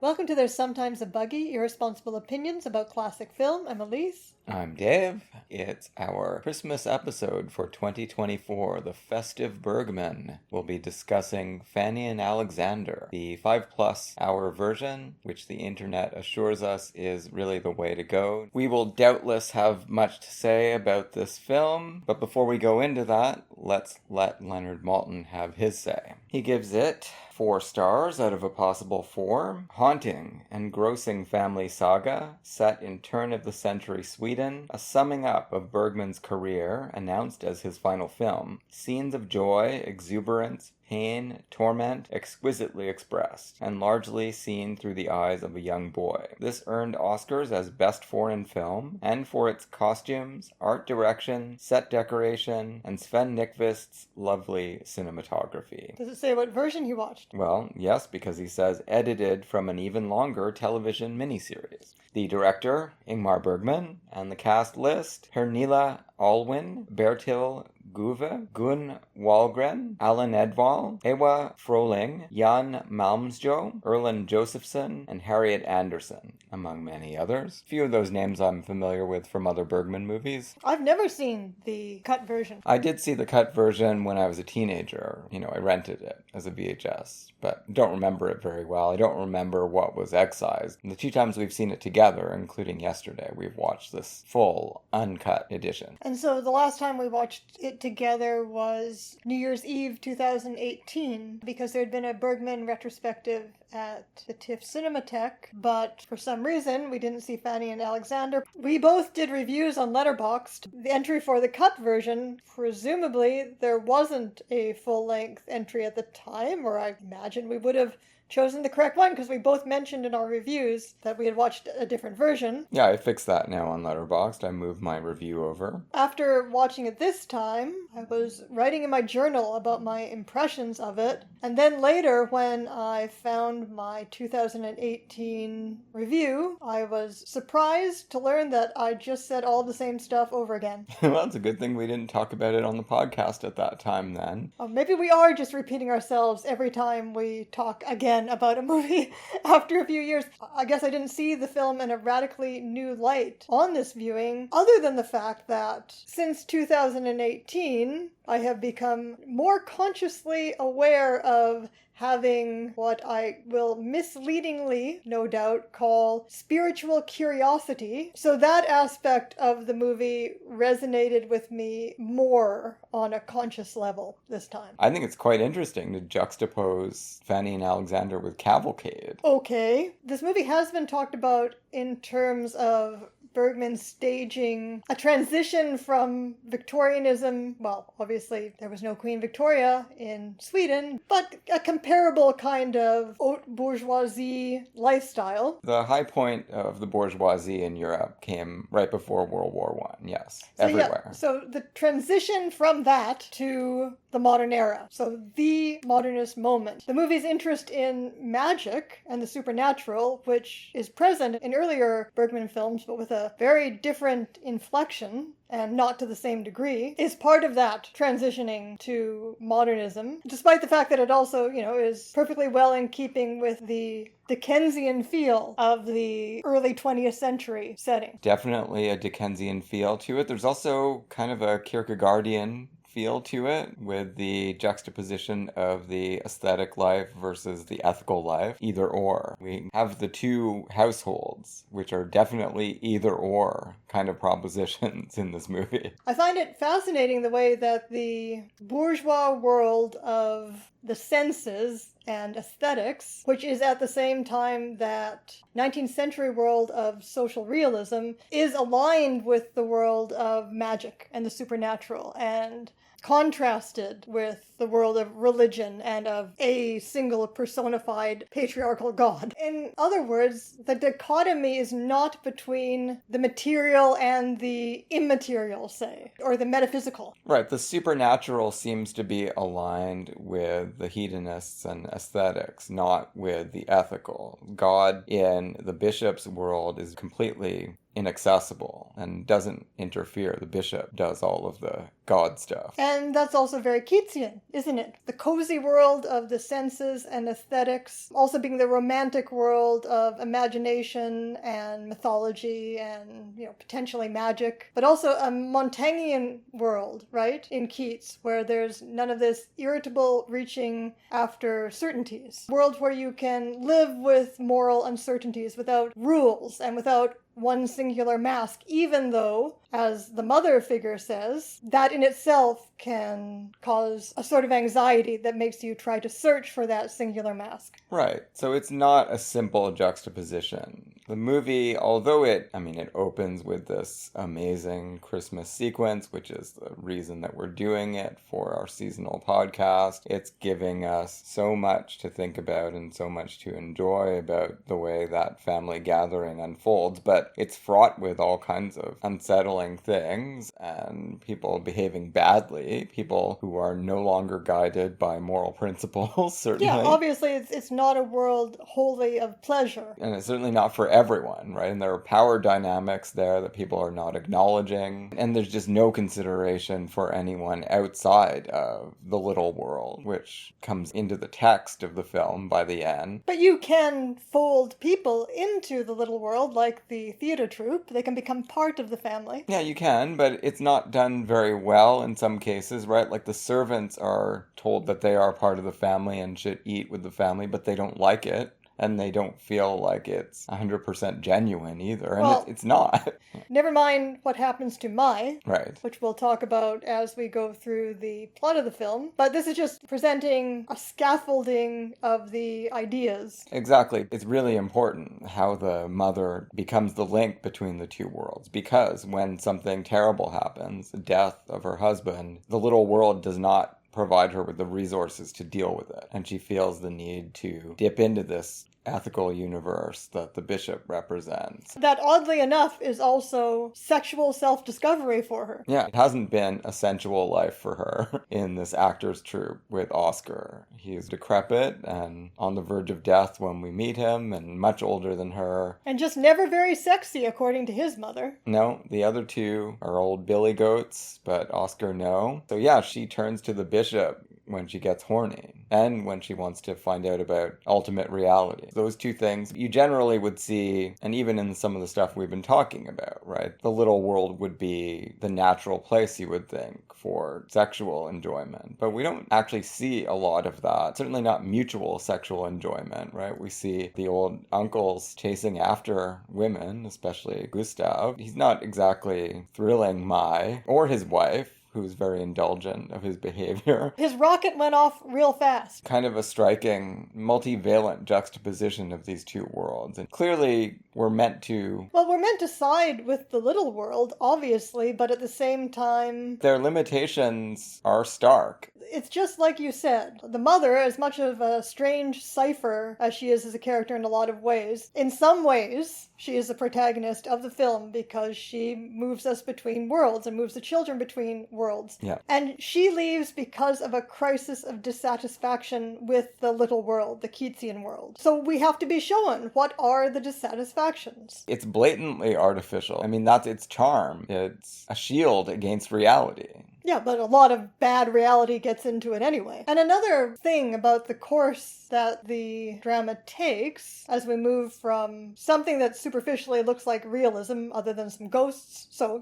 Welcome to There's Sometimes a Buggy, Irresponsible Opinions About Classic Film. I'm Elise. I'm Dave. It's our Christmas episode for 2024, the Festive Bergman. We'll be discussing Fanny and Alexander, the 5+ hour version, which the internet assures us is really the way to go. We will doubtless have much to say about this film, but before we go into that, let's let Leonard Maltin have his say. He gives it 4 stars out of a possible 4. Haunting, engrossing family saga, set in turn-of-the-century Sweden, a summing up of Bergman's career, announced as his final film. Scenes of joy, exuberance, pain, torment, exquisitely expressed, and largely seen through the eyes of a young boy. This earned Oscars as Best Foreign Film, and for its costumes, art direction, set decoration, and Sven Nykvist's lovely cinematography. Does it say what version he watched? Well, yes, because he says edited from an even longer television miniseries. The director, Ingmar Bergman, and the cast list, Pernilla Ahlwin, Bertil Guve, Gun Wahlgren, Alan Edwall, Ewa Froling, Jan Malmsjö, Erland Josephson, and Harriet Anderson, among many others. A few of those names I'm familiar with from other Bergman movies. I've never seen the cut version. I did see the cut version when I was a teenager. I rented it as a VHS, but don't remember it very well. I don't remember what was excised. And the 2 times we've seen it together, including yesterday, we've watched this full, uncut edition. And so the last time we watched it together was New Year's Eve 2018, because there had been a Bergman retrospective at the TIFF Cinematheque, but for some reason we didn't see Fanny and Alexander. We both did reviews on Letterboxd. The entry for the cut version, presumably there wasn't a full-length entry at the time, or I imagine we would have chosen the correct one because we both mentioned in our reviews that we had watched a different version. Yeah, I fixed that now on Letterboxd. I moved my review over. After watching it this time, I was writing in my journal about my impressions of it, and then later when I found my 2018 review, I was surprised to learn that I just said all the same stuff over again. Well, it's a good thing we didn't talk about it on the podcast at that time then. Maybe we are just repeating ourselves every time we talk again about a movie after a few years. I guess I didn't see the film in a radically new light on this viewing, other than the fact that since 2018, I have become more consciously aware of having what I will misleadingly, no doubt, call spiritual curiosity. So that aspect of the movie resonated with me more on a conscious level this time. I think it's quite interesting to juxtapose Fanny and Alexander with Cavalcade. Okay. This movie has been talked about in terms of Bergman staging a transition from Victorianism. Well, obviously there was no Queen Victoria in Sweden, but a comparable kind of haute bourgeoisie lifestyle. The high point of the bourgeoisie in Europe came right before World War I, yes, everywhere. Yeah, so the transition from that to the modern era, so the modernist moment. The movie's interest in magic and the supernatural, which is present in earlier Bergman films, but with a very different inflection, and not to the same degree, is part of that transitioning to modernism, despite the fact that it also, is perfectly well in keeping with the Dickensian feel of the early 20th century setting. Definitely a Dickensian feel to it. There's also kind of a Kierkegaardian feel to it, with the juxtaposition of the aesthetic life versus the ethical life, either or. We have the 2 households, which are definitely either or kind of propositions in this movie. I find it fascinating the way that the bourgeois world of the senses and aesthetics, which is at the same time that 19th century world of social realism, is aligned with the world of magic and the supernatural, and contrasted with the world of religion and of a single personified patriarchal god. In other words, the dichotomy is not between the material and the immaterial, say, or the metaphysical. Right, the supernatural seems to be aligned with the hedonists and aesthetics, not with the ethical. God in the bishop's world is completely inaccessible and doesn't interfere. The bishop does all of the God stuff. And that's also very Keatsian, isn't it? The cozy world of the senses and aesthetics, also being the romantic world of imagination and mythology and, potentially magic, but also a Montaignian world, right? In Keats, where there's none of this irritable reaching after certainties. World where you can live with moral uncertainties without rules and without one singular mask, even though, as the mother figure says, that in itself can cause a sort of anxiety that makes you try to search for that singular mask. Right. So it's not a simple juxtaposition. The movie, although it opens with this amazing Christmas sequence, which is the reason that we're doing it for our seasonal podcast, it's giving us so much to think about and so much to enjoy about the way that family gathering unfolds, but it's fraught with all kinds of unsettling things and people behaving badly, people who are no longer guided by moral principles, certainly. Yeah, obviously it's not a world wholly of pleasure. And it's certainly not for everyone, right? And there are power dynamics there that people are not acknowledging. And there's just no consideration for anyone outside of the little world, which comes into the text of the film by the end. But you can fold people into the little world, like the theater troupe. They can become part of the family. Yeah, you can, but it's not done very well in some cases, right? Like the servants are told that they are part of the family and should eat with the family, but they don't like it. And they don't feel like it's 100% genuine either. And well, it's not. Never mind what happens to Mai, right? Which we'll talk about as we go through the plot of the film. But this is just presenting a scaffolding of the ideas. Exactly. It's really important how the mother becomes the link between the two worlds. Because when something terrible happens, the death of her husband, the little world does not provide her with the resources to deal with it. And she feels the need to dip into this ethical universe that the bishop represents. That, oddly enough, is also sexual self-discovery for her. Yeah, it hasn't been a sensual life for her in this actor's troupe with Oscar. He's decrepit and on the verge of death when we meet him and much older than her. And just never very sexy, according to his mother. No, the other two are old billy goats, but Oscar no. So yeah, she turns to the bishop when she gets horny and when she wants to find out about ultimate reality. Those two things you generally would see, and even in some of the stuff we've been talking about, right? The little world would be the natural place, you would think, for sexual enjoyment. But we don't actually see a lot of that. Certainly not mutual sexual enjoyment, right? We see the old uncles chasing after women, especially Gustav. He's not exactly thrilling Mai or his wife, who's very indulgent of his behavior. His rocket went off real fast. Kind of a striking, multivalent juxtaposition of these two worlds. And clearly, we're meant to... Well, we're meant to side with the little world, obviously, but at the same time... Their limitations are stark. It's just like you said. The mother, as much of a strange cipher as she is as a character in a lot of ways, in some ways, she is the protagonist of the film because she moves us between worlds and moves the children between worlds. Yeah. And she leaves because of a crisis of dissatisfaction with the little world, the Keatsian world. So we have to be shown what are the dissatisfactions. It's blatantly artificial. I mean, that's its charm. It's a shield against reality. Yeah, but a lot of bad reality gets into it anyway. And another thing about the course that the drama takes as we move from something that superficially looks like realism, other than some ghosts, so,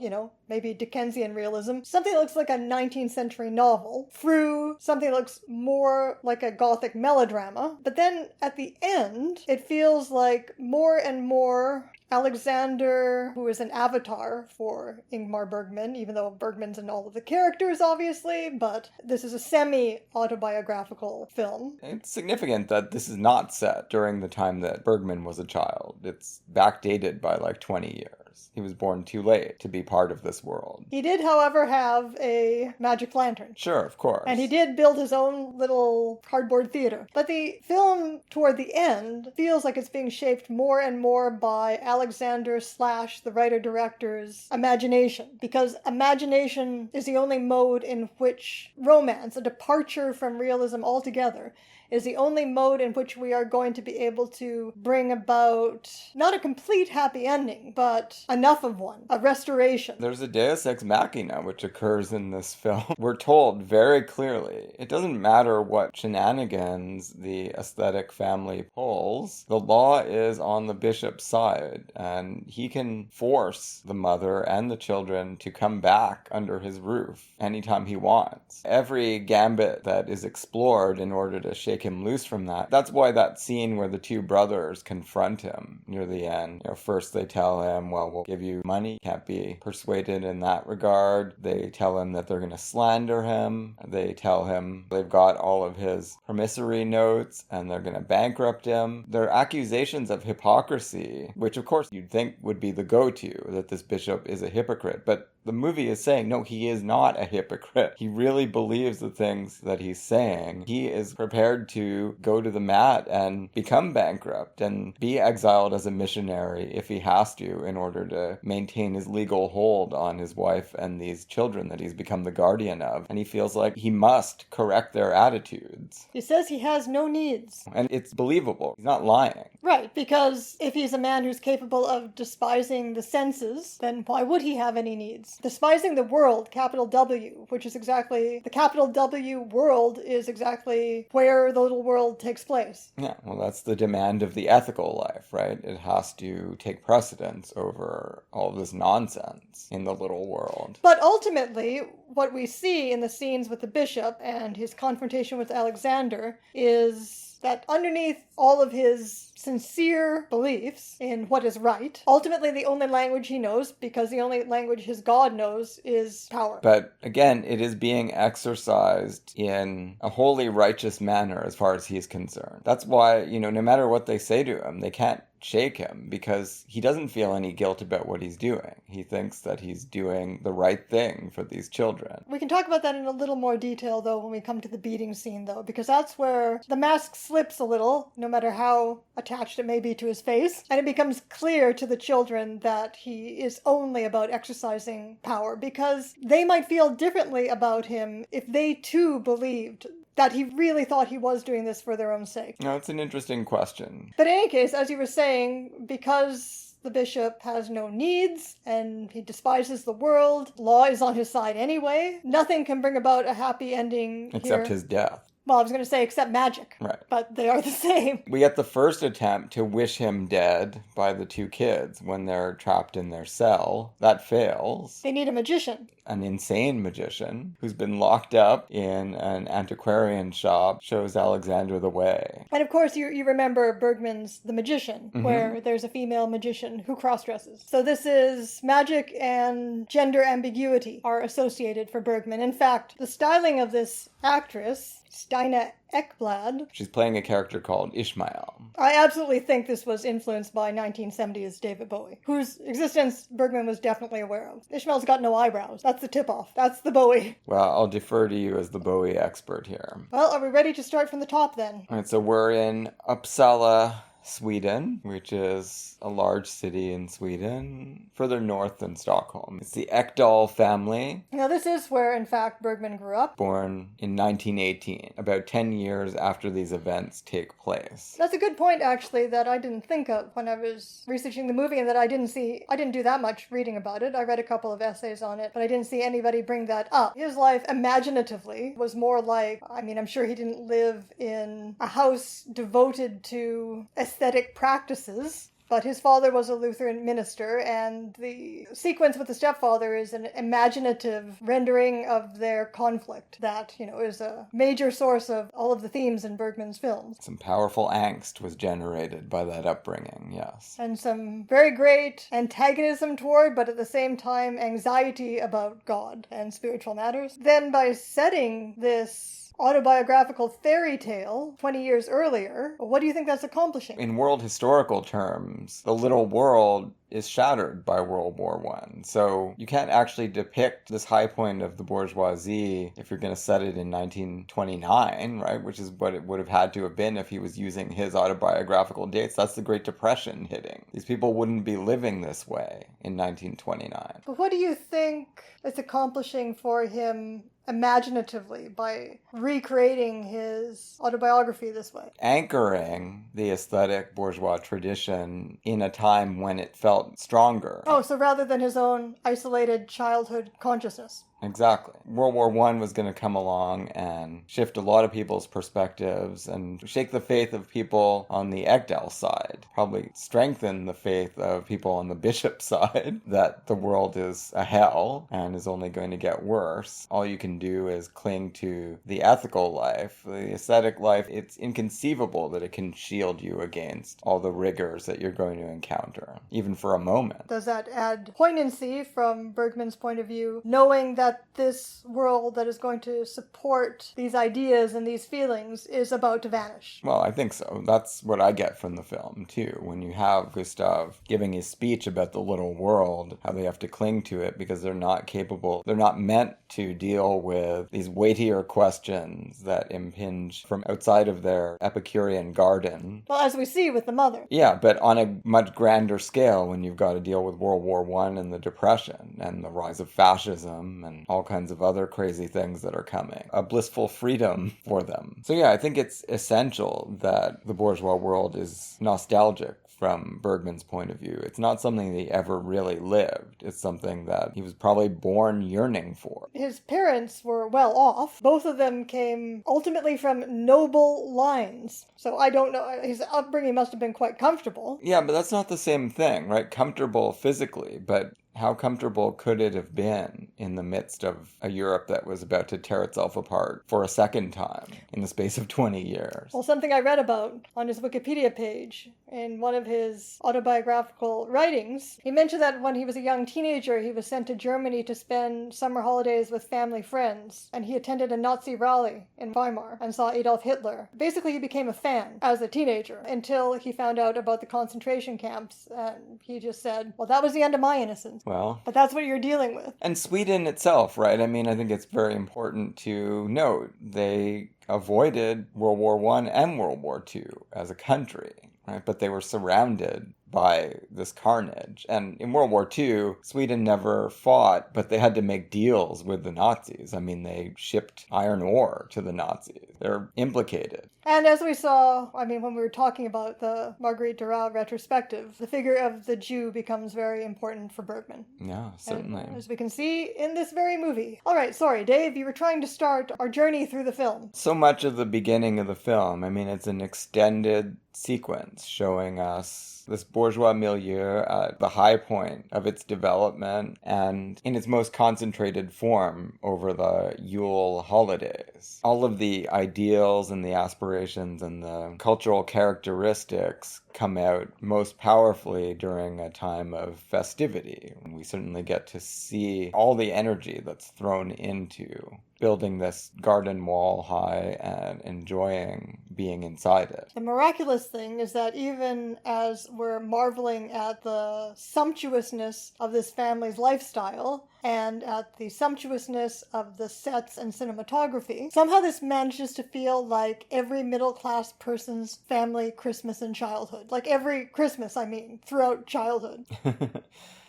maybe Dickensian realism, something that looks like a 19th century novel, through something that looks more like a Gothic melodrama. But then at the end, it feels like more and more Alexander, who is an avatar for Ingmar Bergman, even though Bergman's in all of the characters, obviously, but this is a semi-autobiographical film. It's significant that this is not set during the time that Bergman was a child. It's backdated by 20 years. years. He was born too late to be part of this world. He did, however, have a magic lantern. Sure, of course. And he did build his own little cardboard theater. But the film, toward the end, feels like it's being shaped more and more by Alexander / the writer-director's imagination. Because imagination is the only mode in which romance, a departure from realism altogether, is the only mode in which we are going to be able to bring about not a complete happy ending, but enough of one, a restoration. There's a deus ex machina which occurs in this film. We're told very clearly, it doesn't matter what shenanigans the aesthetic family pulls, the law is on the bishop's side, and he can force the mother and the children to come back under his roof anytime he wants. Every gambit that is explored in order to shake him loose from that. That's why that scene where the two brothers confront him near the end, first they tell him, well, we'll give you money, can't be persuaded in that regard. They tell him that they're going to slander him. They tell him they've got all of his promissory notes and they're going to bankrupt him. They're accusations of hypocrisy, which of course you'd think would be the go-to, that this bishop is a hypocrite. But the movie is saying, no, he is not a hypocrite. He really believes the things that he's saying. He is prepared to go to the mat and become bankrupt and be exiled as a missionary if he has to in order to maintain his legal hold on his wife and these children that he's become the guardian of. And he feels like he must correct their attitudes. He says he has no needs. And it's believable. He's not lying. Right, because if he's a man who's capable of despising the senses, then why would he have any needs? Despising the world, capital W, which is exactly, the capital W world is exactly where the little world takes place. Yeah, well, that's the demand of the ethical life, right? It has to take precedence over all of this nonsense in the little world. But ultimately, what we see in the scenes with the bishop and his confrontation with Alexander is that underneath all of his sincere beliefs in what is right, ultimately the only language he knows, because the only language his God knows, is power. But again, it is being exercised in a wholly righteous manner as far as he's concerned. That's why, no matter what they say to him, they can't shake him because he doesn't feel any guilt about what he's doing. He thinks that he's doing the right thing for these children. We can talk about that in a little more detail, though, when we come to the beating scene, though, because that's where the mask slips a little, no matter how attached it may be to his face, and it becomes clear to the children that he is only about exercising power, because they might feel differently about him if they too believed that he really thought he was doing this for their own sake. No, it's an interesting question. But in any case, as you were saying, because the bishop has no needs and he despises the world, law is on his side anyway, nothing can bring about a happy ending Except here. his death. Well, I was going to say except magic. Right. But they are the same. We get the first attempt to wish him dead by the two kids when they're trapped in their cell. That fails. They need a magician. An insane magician who's been locked up in an antiquarian shop shows Alexander the way. And of course, you remember Bergman's The Magician, where there's a female magician who cross-dresses. So this is magic and gender ambiguity are associated for Bergman. In fact, the styling of this actress, Stina Ekblad. She's playing a character called Ishmael. I absolutely think this was influenced by 1970s David Bowie, whose existence Bergman was definitely aware of. Ishmael's got no eyebrows. That's the tip-off. That's the Bowie. Well, I'll defer to you as the Bowie expert here. Well, are we ready to start from the top then? All right, so we're in Uppsala, Sweden, which is a large city in Sweden, further north than Stockholm. It's the Ekdahl family. Now, this is where, in fact, Bergman grew up. Born in 1918, about 10 years after these events take place. That's a good point, actually, that I didn't think of when I was researching the movie, and that I didn't do that much reading about it. I read a couple of essays on it, but I didn't see anybody bring that up. His life, imaginatively, was more like, I'm sure he didn't live in a house devoted to aesthetic practices, but his father was a Lutheran minister, and the sequence with the stepfather is an imaginative rendering of their conflict that, is a major source of all of the themes in Bergman's films. Some powerful angst was generated by that upbringing, yes. And some very great antagonism toward, but at the same time, anxiety about God and spiritual matters. Then by setting this autobiographical fairy tale 20 years earlier. What do you think that's accomplishing? In world historical terms, the little world is shattered by World War One. So you can't actually depict this high point of the bourgeoisie if you're going to set it in 1929, right? Which is what it would have had to have been if he was using his autobiographical dates. That's the Great Depression hitting. These people wouldn't be living this way in 1929. But what do you think it's accomplishing for him imaginatively by recreating his autobiography this way? Anchoring the aesthetic bourgeois tradition in a time when it felt stronger. Oh, so rather than his own isolated childhood consciousness. Exactly. World War I was going to come along and shift a lot of people's perspectives and shake the faith of people on the Egdal side. Probably strengthen the faith of people on the bishop side that the world is a hell and is only going to get worse. All you can do is cling to the ethical life, the aesthetic life. It's inconceivable that it can shield you against all the rigors that you're going to encounter, even for a moment. Does that add poignancy from Bergman's point of view, knowing that this world that is going to support these ideas and these feelings is about to vanish? Well, I think so. That's what I get from the film, too. When you have Gustav giving his speech about the little world, how they have to cling to it because they're not capable, they're not meant to deal with these weightier questions that impinge from outside of their Epicurean garden. Well, as we see with the mother. Yeah, but on a much grander scale when you've got to deal with World War I and the Depression and the rise of fascism and all kinds of other crazy things that are coming. A blissful freedom for them. So yeah, I think it's essential that the bourgeois world is nostalgic from Bergman's point of view. It's not something that he ever really lived. It's something that he was probably born yearning for. His parents were well off. Both of them came ultimately from noble lines. So I don't know, his upbringing must have been quite comfortable. Yeah, but that's not the same thing, right? Comfortable physically, but how comfortable could it have been in the midst of a Europe that was about to tear itself apart for a second time in the space of 20 years? Well, something I read about on his Wikipedia page in one of his autobiographical writings, he mentioned that when he was a young teenager, he was sent to Germany to spend summer holidays with family friends, and he attended a Nazi rally in Weimar and saw Adolf Hitler. Basically, he became a fan as a teenager until he found out about the concentration camps, and he just said, well, that was the end of my innocence. Well, but that's what you're dealing with. And Sweden itself, right? I mean, I think it's very important to note they avoided World War I and World War II as a country, right? But they were surrounded by this carnage. And in World War II, Sweden never fought, but they had to make deals with the Nazis. I mean, they shipped iron ore to the Nazis. They're implicated. And as we saw, I mean, when we were talking about the Marguerite Duras retrospective, the figure of the Jew becomes very important for Bergman. Yeah, certainly. And as we can see in this very movie. All right, sorry, Dave, you were trying to start our journey through the film. So much of the beginning of the film, I mean, it's an extended sequence showing us this bourgeois milieu at the high point of its development and in its most concentrated form over the Yule holidays. All of the ideals and the aspirations and the cultural characteristics come out most powerfully during a time of festivity. We certainly get to see all the energy that's thrown into building this garden wall high and enjoying being inside it. The miraculous thing is that even as we're marveling at the sumptuousness of this family's lifestyle and at the sumptuousness of the sets and cinematography, somehow this manages to feel like every middle-class person's family Christmas in childhood. Like every Christmas, I mean, throughout childhood.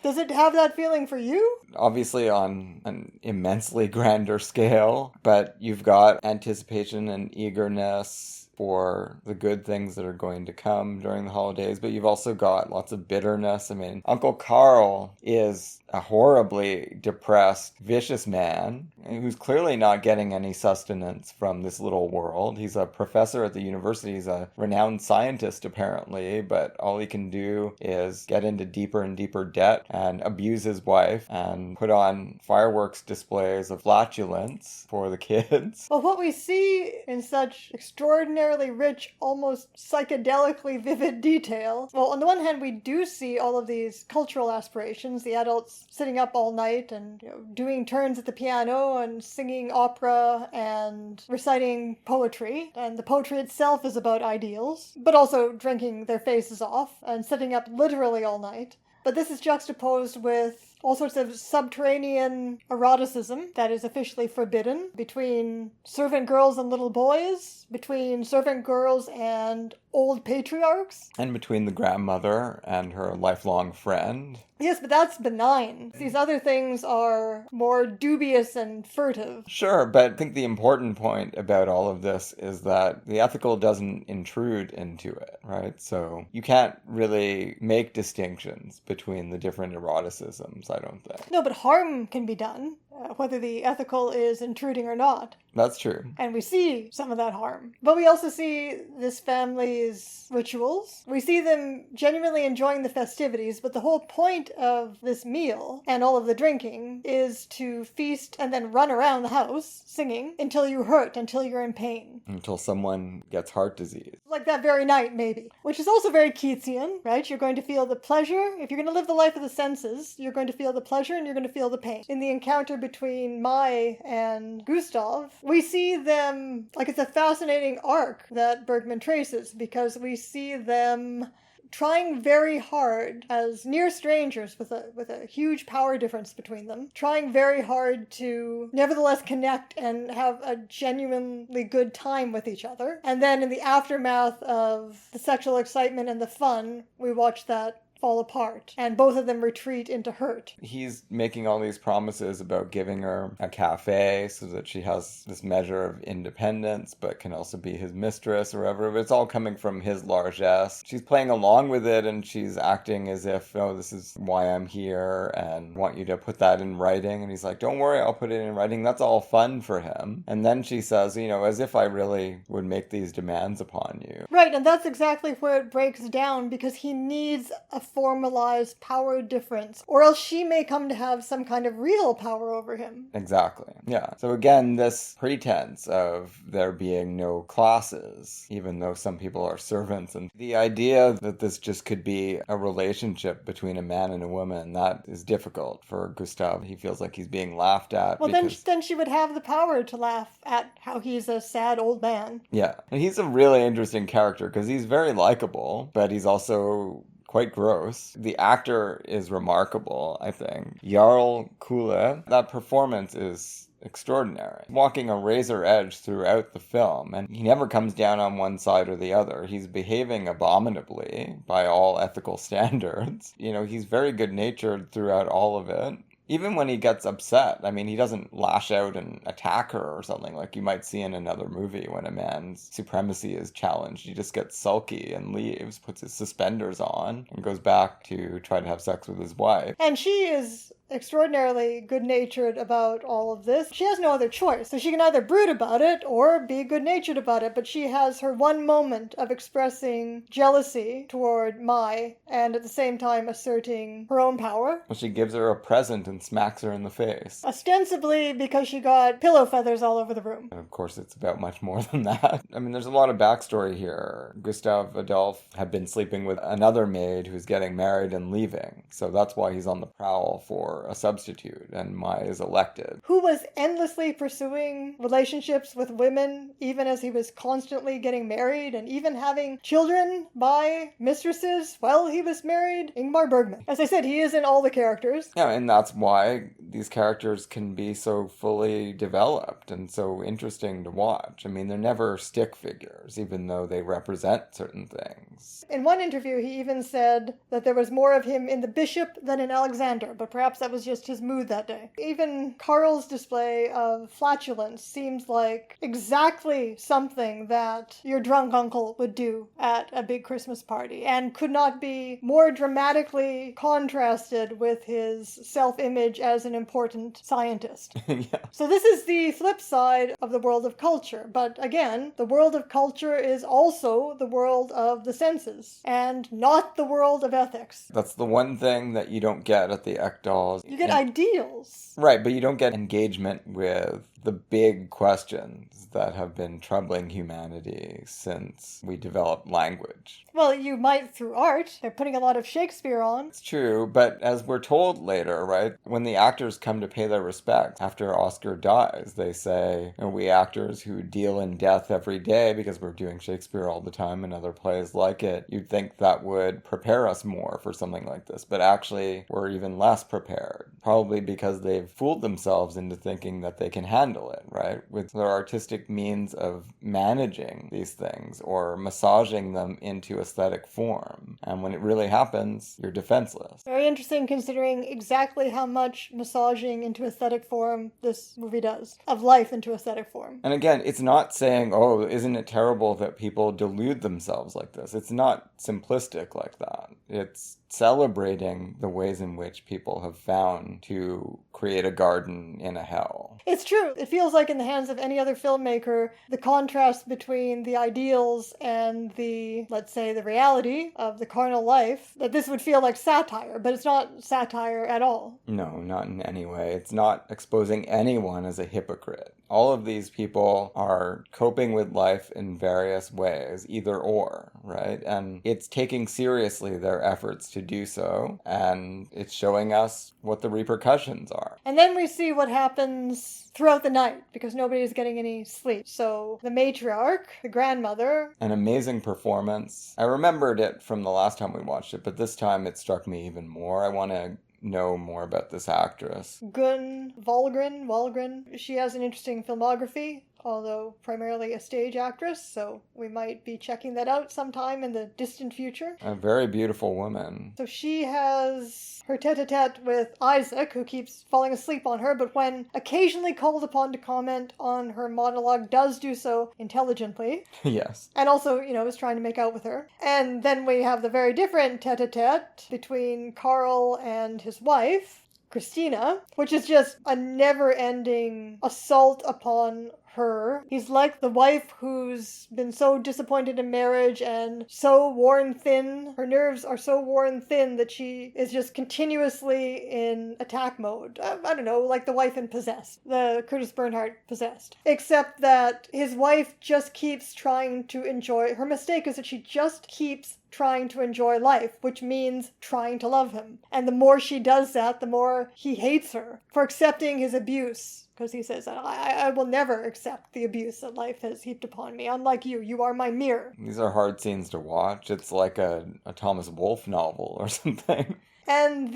Does it have that feeling for you? Obviously on an immensely grander scale, but you've got anticipation and eagerness for the good things that are going to come during the holidays, but you've also got lots of bitterness. I mean, Uncle Carl is a horribly depressed, vicious man who's clearly not getting any sustenance from this little world. He's a professor at the university. He's a renowned scientist, apparently, but all he can do is get into deeper and deeper debt and abuse his wife and put on fireworks displays of flatulence for the kids. Well, what we see in such extraordinarily rich, almost psychedelically vivid detail, well, on the one hand, we do see all of these cultural aspirations, the adults is sitting up all night and doing turns at the piano and singing opera and reciting poetry. And the poetry itself is about ideals, but also drinking their faces off and sitting up literally all night. But this is juxtaposed with all sorts of subterranean eroticism that is officially forbidden between servant girls and little boys, between servant girls and old patriarchs. And between the grandmother and her lifelong friend. Yes, but that's benign. These other things are more dubious and furtive. Sure, but I think the important point about all of this is that the ethical doesn't intrude into it, right? So you can't really make distinctions between the different eroticisms, I don't think. No, but harm can be done, whether the ethical is intruding or not. That's true. And we see some of that harm. But we also see this family's rituals. We see them genuinely enjoying the festivities, but the whole point of this meal and all of the drinking is to feast and then run around the house singing until you hurt, until you're in pain. Until someone gets heart disease. Like that very night, maybe. Which is also very Keatsian, right? You're going to feel the pleasure. If you're going to live the life of the senses, you're going to feel the pleasure and you're going to feel the pain. In the encounter between Mai and Gustav, we see them, like it's a fascinating arc that Bergman traces, because we see them trying very hard as near strangers with a huge power difference between them, trying very hard to nevertheless connect and have a genuinely good time with each other. And then in the aftermath of the sexual excitement and the fun, we watch that fall apart, and both of them retreat into hurt. He's making all these promises about giving her a cafe so that she has this measure of independence, but can also be his mistress or whatever. But it's all coming from his largesse. She's playing along with it, and she's acting as if, oh, this is why I'm here, and want you to put that in writing. And he's like, don't worry, I'll put it in writing. That's all fun for him. And then she says, as if I really would make these demands upon you. Right, and that's exactly where it breaks down, because he needs a formalized power difference, or else she may come to have some kind of real power over him. Exactly. Yeah. So again, this pretense of there being no classes, even though some people are servants, and the idea that this just could be a relationship between a man and a woman, that is difficult for Gustav. He feels like he's being laughed at. Well, then she would have the power to laugh at how he's a sad old man. Yeah. And he's a really interesting character because he's very likable, but he's also quite gross. The actor is remarkable, I think. Jarl Kule, that performance is extraordinary. Walking a razor edge throughout the film, and he never comes down on one side or the other. He's behaving abominably by all ethical standards. He's very good-natured throughout all of it. Even when he gets upset, he doesn't lash out and attack her or something like you might see in another movie when a man's supremacy is challenged. He just gets sulky and leaves, puts his suspenders on, and goes back to try to have sex with his wife. And she is extraordinarily good-natured about all of this. She has no other choice. So she can either brood about it or be good-natured about it, but she has her one moment of expressing jealousy toward Mai and at the same time asserting her own power. Well, she gives her a present and smacks her in the face. Ostensibly because she got pillow feathers all over the room. And of course, it's about much more than that. There's a lot of backstory here. Gustav Adolf had been sleeping with another maid who's getting married and leaving. So that's why he's on the prowl for a substitute, and Mai is elected. Who was endlessly pursuing relationships with women, even as he was constantly getting married and even having children by mistresses while he was married? Ingmar Bergman. As I said, he is in all the characters. Yeah, and that's why these characters can be so fully developed and so interesting to watch. They're never stick figures, even though they represent certain things. In one interview, he even said that there was more of him in the bishop than in Alexander, but perhaps that was just his mood that day. Even Karl's display of flatulence seems like exactly something that your drunk uncle would do at a big Christmas party, and could not be more dramatically contrasted with his self-image as an important scientist. Yeah. So this is the flip side of the world of culture. But again, the world of culture is also the world of the senses, and not the world of ethics. That's the one thing that you don't get at the Ekdals. You get ideals. Right, but you don't get engagement with the big questions that have been troubling humanity since we developed language. Well, you might through art. They're putting a lot of Shakespeare on. It's true, but as we're told later, right, when the actors come to pay their respects after Oscar dies, they say, we actors who deal in death every day because we're doing Shakespeare all the time and other plays like it, you'd think that would prepare us more for something like this, but actually we're even less prepared. Probably because they've fooled themselves into thinking that they can handle it, right? With their artistic means of managing these things or massaging them into aesthetic form. And when it really happens, you're defenseless. Very interesting considering exactly how much massaging into aesthetic form this movie does. Of life into aesthetic form. And again, it's not saying, oh, isn't it terrible that people delude themselves like this? It's not simplistic like that. It's celebrating the ways in which people have found to create a garden in a hell. It's true. It feels like in the hands of any other filmmaker, the contrast between the ideals and the, let's say, the reality of the carnal life, that this would feel like satire, but it's not satire at all. No, not in any way. It's not exposing anyone as a hypocrite. All of these people are coping with life in various ways, either or, right? And it's taking seriously their efforts to do so, and it's showing us what the repercussions are. And then we see what happens throughout the night, because nobody is getting any sleep. So the matriarch, the grandmother... An amazing performance. I remembered it from the last time we watched it, but this time it struck me even more. I want to know more about this actress. Gun Wahlgren. She has an interesting filmography, although primarily a stage actress, so we might be checking that out sometime in the distant future. A very beautiful woman. So she has her tete-a-tete with Isaac, who keeps falling asleep on her, but when occasionally called upon to comment on her monologue, does do so intelligently. Yes. And also, is trying to make out with her. And then we have the very different tete-a-tete between Carl and his wife, Christina, which is just a never-ending assault upon her. He's like the wife who's been so disappointed in marriage and so worn thin. Her nerves are so worn thin that she is just continuously in attack mode. I don't know, like the wife in Possessed. The Curtis Bernhardt Possessed. Except that his wife just keeps trying to enjoy... Her mistake is that she just keeps trying to enjoy life, which means trying to love him. And the more she does that, the more he hates her for accepting his abuse. Because he says, I will never accept the abuse that life has heaped upon me. Unlike you, you are my mirror. These are hard scenes to watch. It's like a Thomas Wolfe novel or something. And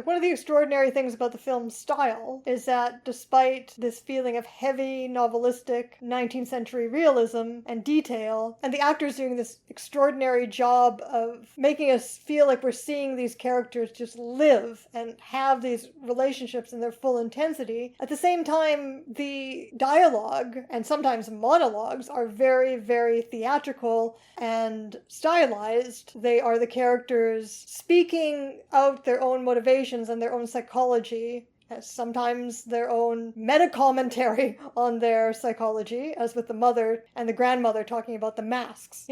one of the extraordinary things about the film's style is that despite this feeling of heavy, novelistic 19th century realism and detail, and the actors doing this extraordinary job of making us feel like we're seeing these characters just live and have these relationships in their full intensity, at the same time, the dialogue and sometimes monologues are very, very theatrical and stylized. They are the characters speaking out their own motivations and their own psychology, sometimes their own meta-commentary on their psychology, as with the mother and the grandmother talking about the masks,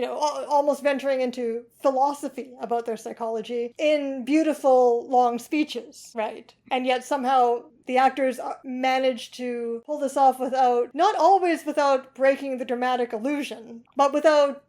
almost venturing into philosophy about their psychology in beautiful long speeches, right? And yet somehow the actors manage to pull this off not always without breaking the dramatic illusion, but without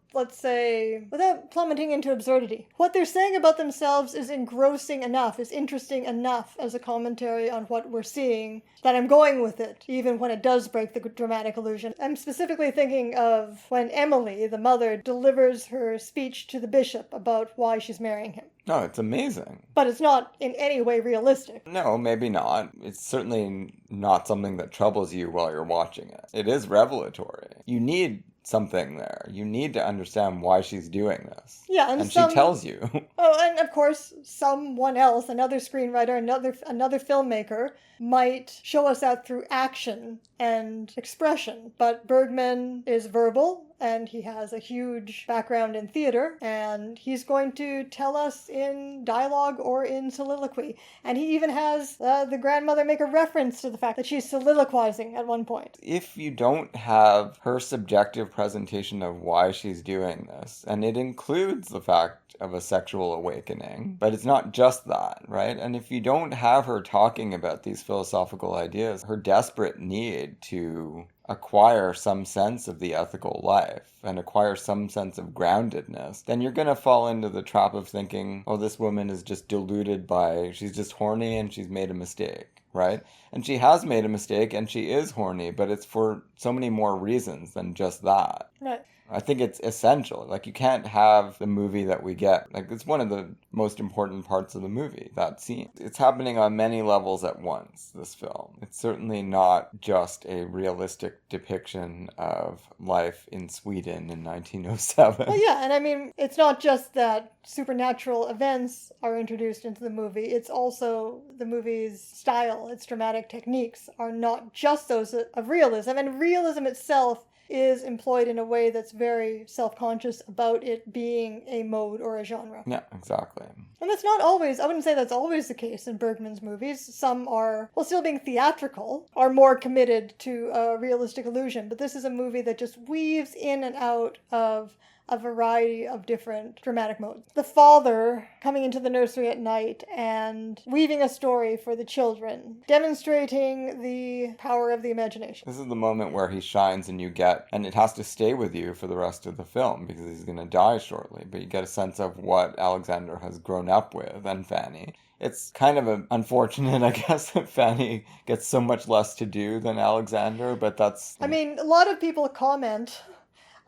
plummeting into absurdity. What they're saying about themselves is engrossing enough, is interesting enough as a commentary on what we're seeing, that I'm going with it, even when it does break the dramatic illusion. I'm specifically thinking of when Emily, the mother, delivers her speech to the bishop about why she's marrying him. No, it's amazing. But it's not in any way realistic. No, maybe not. It's certainly not something that troubles you while you're watching it. It is revelatory. You need something there. You need to understand why she's doing this. Yeah, and she tells you. Oh, and of course, someone else, another screenwriter, another filmmaker, might show us that through action and expression. But Bergman is verbal and he has a huge background in theater, and he's going to tell us in dialogue or in soliloquy. And he even has the grandmother make a reference to the fact that she's soliloquizing at one point. If you don't have her subjective presentation of why she's doing this, and it includes the fact of a sexual awakening, but it's not just that, right? And if you don't have her talking about these philosophical ideas, her desperate need to acquire some sense of the ethical life and acquire some sense of groundedness, then you're going to fall into the trap of thinking, oh, this woman is just deluded by, she's just horny and she's made a mistake, right? And she has made a mistake and she is horny, but it's for so many more reasons than just that. Right. I think it's essential. Like, you can't have the movie that we get. Like, it's one of the most important parts of the movie, that scene. It's happening on many levels at once, this film. It's certainly not just a realistic depiction of life in Sweden in 1907. Well, yeah, and I mean, it's not just that supernatural events are introduced into the movie. It's also the movie's style, its dramatic techniques are not just those of realism. And realism itself is employed in a way that's very self-conscious about it being a mode or a genre. Yeah, exactly. And that's not always, I wouldn't say that's always the case in Bergman's movies. Some are, while still being theatrical, are more committed to a realistic illusion. But this is a movie that just weaves in and out of a variety of different dramatic modes. The father coming into the nursery at night and weaving a story for the children, demonstrating the power of the imagination. This is the moment where he shines and you get, and it has to stay with you for the rest of the film because he's going to die shortly, but you get a sense of what Alexander has grown up with, and Fanny. It's kind of unfortunate, I guess, that Fanny gets so much less to do than Alexander, but that's... I mean, a lot of people comment...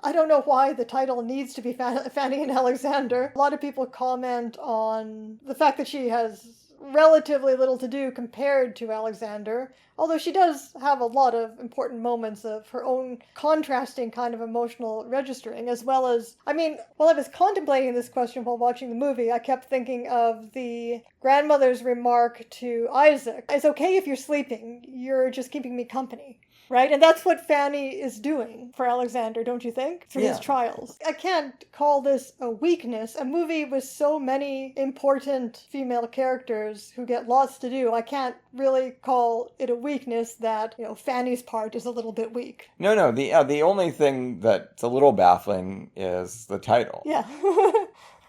I don't know why the title needs to be Fanny and Alexander. A lot of people comment on the fact that she has relatively little to do compared to Alexander, although she does have a lot of important moments of her own contrasting kind of emotional registering, as well as, I mean, while I was contemplating this question while watching the movie, I kept thinking of the grandmother's remark to Isaac, "It's okay if you're sleeping, you're just keeping me company." Right? And that's what Fanny is doing for Alexander, don't you think? Through his trials. I can't call this a weakness. A movie with so many important female characters who get lots to do, I can't really call it a weakness that, you know, Fanny's part is a little bit weak. No. The only thing that's a little baffling is the title. Yeah.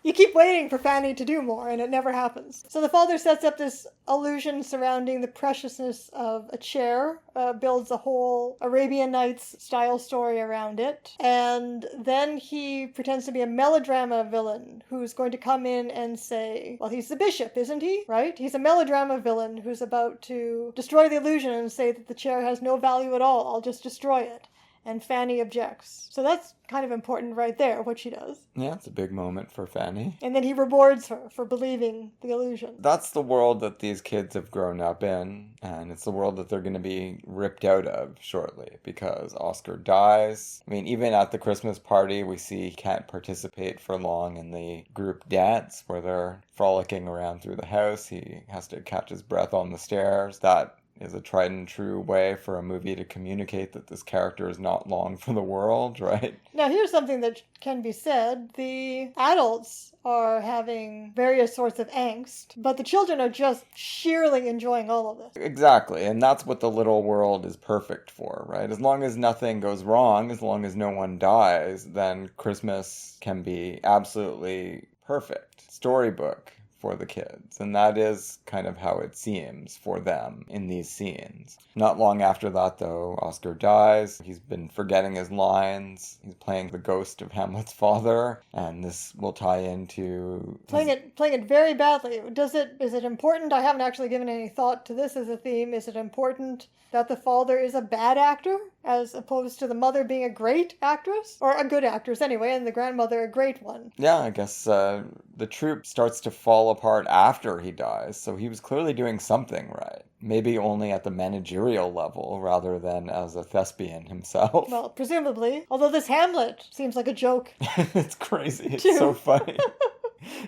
You keep waiting for Fanny to do more, and it never happens. So the father sets up this illusion surrounding the preciousness of a chair, builds a whole Arabian Nights style story around it, and then he pretends to be a melodrama villain who's going to come in and say, well, he's the bishop, isn't he? Right? He's a melodrama villain who's about to destroy the illusion and say that the chair has no value at all, I'll just destroy it. And Fanny objects. So that's kind of important right there, what she does. Yeah, it's a big moment for Fanny. And then he rewards her for believing the illusion. That's the world that these kids have grown up in, and it's the world that they're going to be ripped out of shortly, because Oscar dies. I mean, even at the Christmas party, we see he can't participate for long in the group dance, where they're frolicking around through the house. He has to catch his breath on the stairs. That is a tried and true way for a movie to communicate that this character is not long for the world, right? Now, here's something that can be said. The adults are having various sorts of angst, but the children are just sheerly enjoying all of this. Exactly, and that's what the little world is perfect for, right? As long as nothing goes wrong, as long as no one dies, then Christmas can be absolutely perfect. Storybook for the kids, and that is kind of how it seems for them in these scenes. Not long after that, though, Oscar dies. He's been forgetting his lines. He's playing the ghost of Hamlet's father, and this will tie into playing it very badly. Is it important? I haven't actually given any thought to this as a theme. Is it important that the father is a bad actor as opposed to the mother being a great actress, or a good actress anyway, and the grandmother a great one? Yeah, I guess the troupe starts to fall apart after he dies, so he was clearly doing something right. Maybe only at the managerial level rather than as a thespian himself. Well, presumably. Although this Hamlet seems like a joke. It's crazy. It's so funny.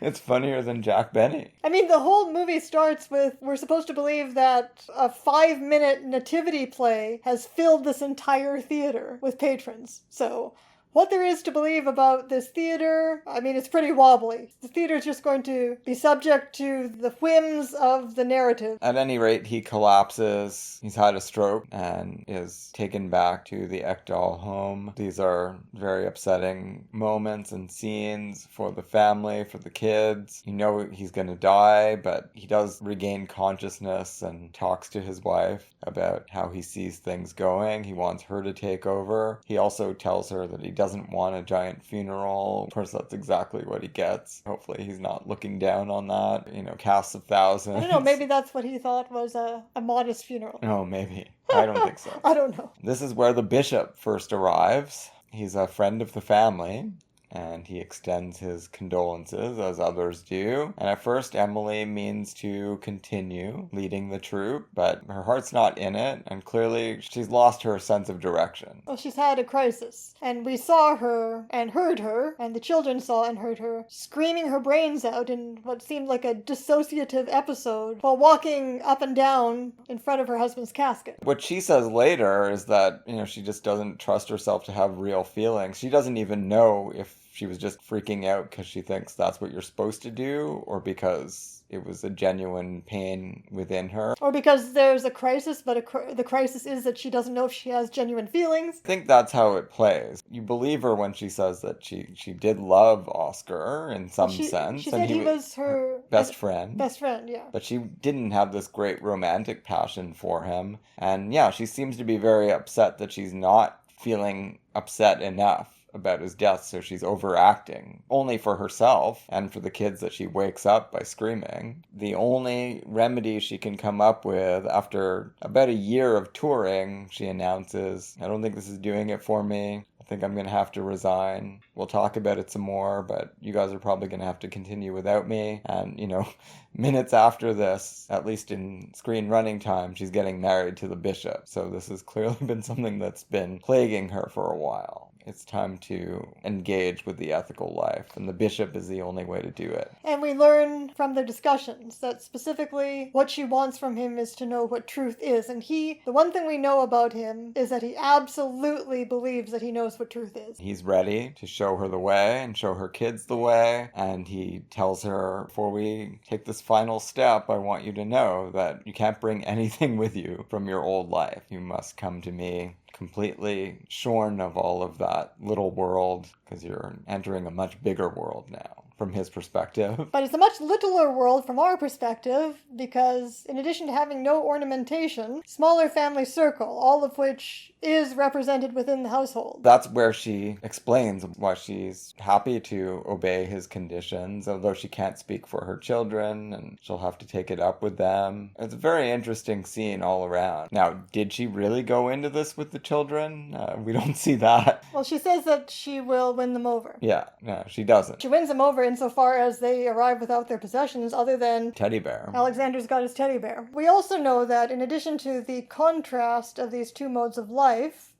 It's funnier than Jack Benny. I mean, the whole movie starts with, we're supposed to believe that a 5-minute nativity play has filled this entire theater with patrons. So what there is to believe about this theater, I mean, it's pretty wobbly. The theater is just going to be subject to the whims of the narrative. At any rate, he collapses. He's had a stroke and is taken back to the Ekdal home. These are very upsetting moments and scenes for the family, for the kids. You know he's going to die, but he does regain consciousness and talks to his wife about how he sees things going. He wants her to take over. He also tells her that he doesn't want a giant funeral. Of course, that's exactly what he gets. Hopefully he's not looking down on that. You know, casts of thousands. I don't know, maybe that's what he thought was a modest funeral. Oh, maybe. I don't think so. I don't know. This is where the bishop first arrives. He's a friend of the family, and he extends his condolences, as others do. And at first, Emily means to continue leading the troupe, but her heart's not in it, and clearly she's lost her sense of direction. Well, she's had a crisis, and we saw her and heard her, and the children saw and heard her, screaming her brains out in what seemed like a dissociative episode while walking up and down in front of her husband's casket. What she says later is that, she just doesn't trust herself to have real feelings. She doesn't even know if she was just freaking out because she thinks that's what you're supposed to do, or because it was a genuine pain within her. Or because there's a crisis, but the crisis is that she doesn't know if she has genuine feelings. I think that's how it plays. You believe her when she says that she did love Oscar in some sense. She said he was her best friend. Best friend, yeah. But she didn't have this great romantic passion for him. And yeah, she seems to be very upset that she's not feeling upset enough about his death, so she's overacting, only for herself and for the kids that she wakes up by screaming. The only remedy she can come up with after about a year of touring, she announces, I don't think this is doing it for me. I think I'm going to have to resign. We'll talk about it some more, but you guys are probably going to have to continue without me. And, minutes after this, at least in screen running time, she's getting married to the bishop. So this has clearly been something that's been plaguing her for a while. It's time to engage with the ethical life, and the bishop is the only way to do it. And we learn from their discussions that specifically what she wants from him is to know what truth is. And the one thing we know about him is that he absolutely believes that he knows what truth is. He's ready to show her the way and show her kids the way, and he tells her, before we take this final step, I want you to know that you can't bring anything with you from your old life. You must come to me completely shorn of all of that little world, because you're entering a much bigger world now, from his perspective. But it's a much littler world from our perspective, because in addition to having no ornamentation, smaller family circle, all of which is represented within the household. That's where she explains why she's happy to obey his conditions, although she can't speak for her children, and she'll have to take it up with them. It's a very interesting scene all around. Now, did she really go into this with the children? We don't see that. Well, she says that she will win them over. Yeah, no, she doesn't. She wins them over insofar as they arrive without their possessions, other than teddy bear. Alexander's got his teddy bear. We also know that in addition to the contrast of these two modes of life,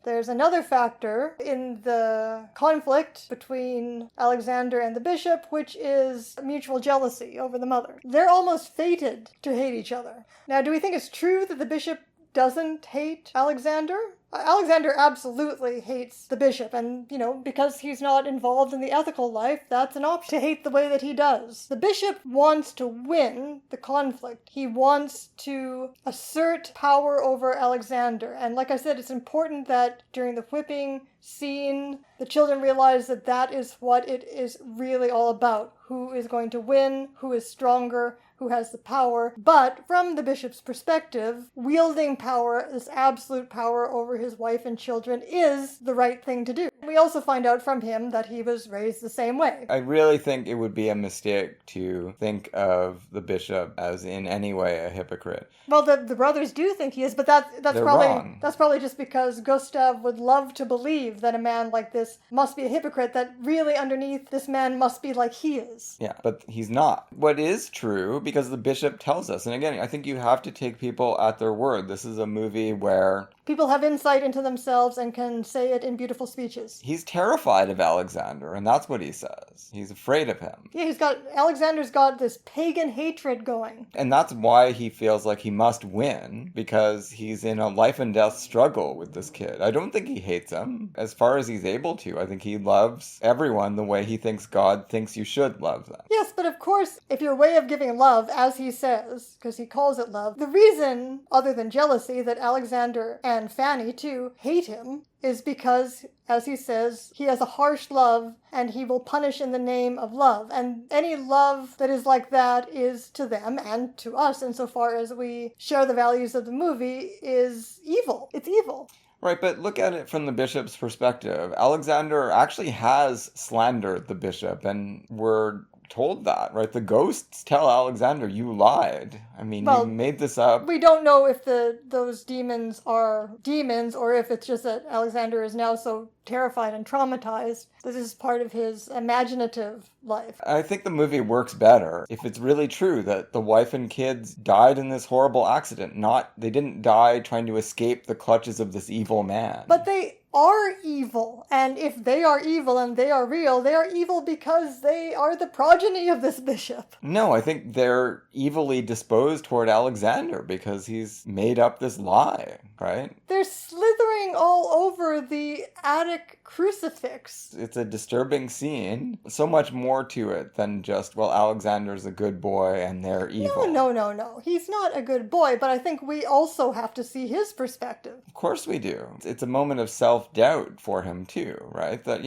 there's another factor in the conflict between Alexander and the bishop, which is mutual jealousy over the mother. They're almost fated to hate each other. Now, do we think it's true that the bishop doesn't hate Alexander? Alexander absolutely hates the bishop, and, because he's not involved in the ethical life, that's an option to hate the way that he does. The bishop wants to win the conflict. He wants to assert power over Alexander, and like I said, it's important that during the whipping scene, the children realize that that is what it is really all about. Who is going to win, who is stronger, who has the power. But from the bishop's perspective, wielding power, this absolute power over his wife and children, is the right thing to do. We also find out from him that he was raised the same way. I really think it would be a mistake to think of the bishop as in any way a hypocrite. Well, the brothers do think he is, but that's probably wrong. That's probably just because Gustav would love to believe that a man like this must be a hypocrite, that really underneath this man must be like he is. Yeah, but he's not. What is true, because the bishop tells us. And again, I think you have to take people at their word. This is a movie where people have insight into themselves and can say it in beautiful speeches. he's terrified of Alexander, and that's what he says. He's afraid of him. Yeah, Alexander's got this pagan hatred going. And that's why he feels like he must win, because he's in a life and death struggle with this kid. I don't think he hates him. As far as he's able to, I think he loves everyone the way he thinks God thinks you should love them. Yes, but of course, if your way of giving love, as he says, because he calls it love, the reason, other than jealousy, that Alexander and Fanny, too, hate him is because, as he says, he has a harsh love and he will punish in the name of love. And any love that is like that is to them and to us, insofar as we share the values of the movie, is evil. It's evil. Right, but look at it from the bishop's perspective. Alexander actually has slandered the bishop, and we're told that, right? The ghosts tell Alexander, you lied. I mean, you made this up. We don't know if those demons are demons or if it's just that Alexander is now so terrified and traumatized. This is part of his imaginative life. I think the movie works better if it's really true that the wife and kids died in this horrible accident. They didn't die trying to escape the clutches of this evil man. But they are evil, and if they are evil and they are real, they are evil because they are the progeny of this bishop. No, I think they're evilly disposed toward Alexander because he's made up this lie, right? They're slithering all over the attic crucifix. It's a disturbing scene. So much more to it than just, well, Alexander's a good boy and they're evil. No. He's not a good boy, but I think we also have to see his perspective. Of course we do. It's a moment of self-doubt for him too, right? That,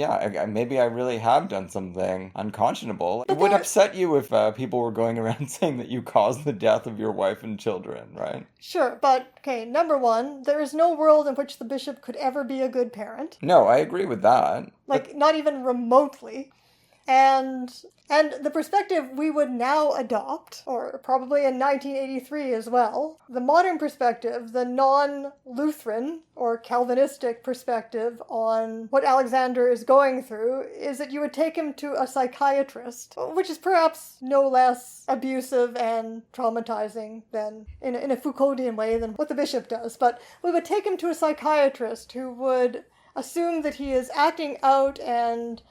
maybe I really have done something unconscionable. It would upset you if people were going around saying that you caused the death of your wife and children, right? Sure, but, okay, number one, there is no world in which the bishop could ever be a good parent. No, I agree with that. Not even remotely. And the perspective we would now adopt, or probably in 1983 as well, the modern perspective, the non-Lutheran or Calvinistic perspective on what Alexander is going through, is that you would take him to a psychiatrist, which is perhaps no less abusive and traumatizing than, in a Foucauldian way, than what the bishop does. But we would take him to a psychiatrist who would assume that he is acting out and